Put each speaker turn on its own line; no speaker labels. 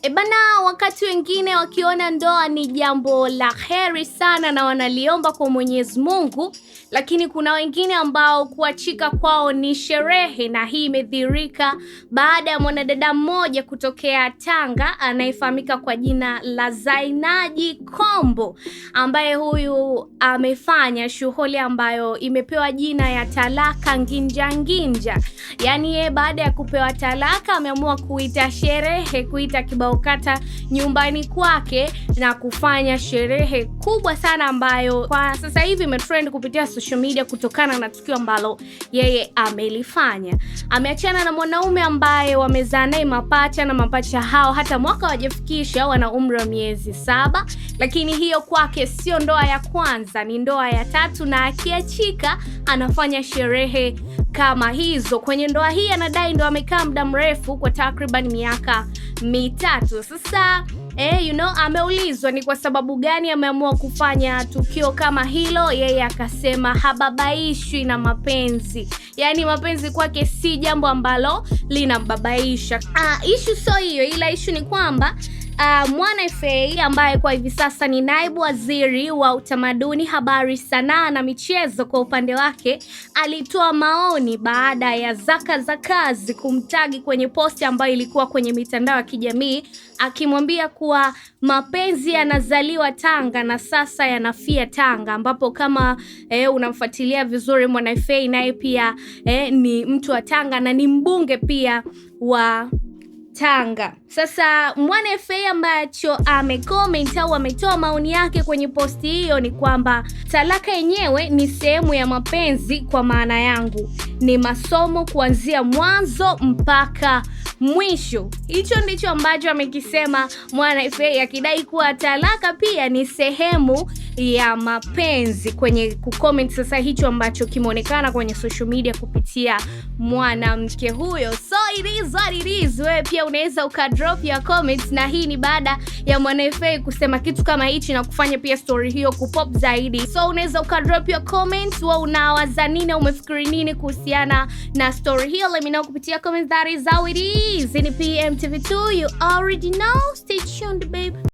Bana, wakati wengine wakiona ndoa ni jambo la heri sana na wanaliomba kwa Mwenyezi Mungu, lakini kuna wengine ambao kuachika kwao ni sherehe, na hii imedhihirika baada ya mwanadada mmoja kutokea Tanga anayefahamika kwa jina la Zainaji Kombo, ambaye huyu amefanya shughuli ambayo imepewa jina ya talaka nginja nginja. Yaani yeye baada ya kupewa talaka ameamua kuita sherehe, kuita kibao kata nyumbani kwake na kufanya sherehe kubwa sana ambayo kwa sasa hivi imetrend kupitia social media kutokana na tukio ambalo yeye amelifanya. Ameachana na mwanaume ambaye wamezaa naye mapacha, na mapacha hao hata mwaka hawajafikisha, wana umri wa miezi 7, lakini hiyo kwake sio ndoa ya kwanza, ni ndoa ya 3, na akiachika anafanya sherehe kama hizo. Kwenye ndoa hii anadai ndo amekaa muda mrefu kwa takriban miaka 3. Sasa ameulizwa ni kwa sababu gani ameamua kufanya tukio kama hilo. Yeye akasema hababaishwi na mapenzi, yaani mapenzi kwake si jambo ambalo linambabaisha. Issue sio hiyo, ila issue ni kwamba Mwana FA ambaye kwa hivi sasa ni naibu waziri wa utamaduni, habari, sanaa na michezo, kwa upande wake alitoa maoni baada ya Zaka za Kazi kumtagi kwenye posti ambayo ilikuwa kwenye mitandao ya kijamii, akimwambia kuwa mapenzi yanazaliwa Tanga na sasa yanafia Tanga, ambapo kama unamfuatilia vizuri Mwana FA naye pia ni mtu wa Tanga na ni mbunge pia wa Tanga. Sasa Mwana FA ambacho amecomment au ametoa maoni yake kwenye posti hiyo ni kwamba talaka yenyewe ni sehemu ya mapenzi, kwa maana yangu ni masomo kuanzia mwanzo mpaka mwisho. Hicho ndicho ambacho amekisema Mwana FA, akidai kuwa talaka pia ni sehemu ya mapenzi kwenye kucomment. Sasa hicho ambacho kimeonekana kwenye social media kupitia mwanamke huyo. So it is what it is. Wewe pia unaweza ukadrop your comments, na hii ni baada ya Mwana FA kusema kitu kama hichi na kufanya pia story hiyo kupop zaidi. So unaweza ukadrop your comments, wewe unawaza nini, umefikiri nini kuhusiana na story hiyo? Let me know kupitia comments. That is how it is. In PMTV2, you already know. Stay tuned, babe.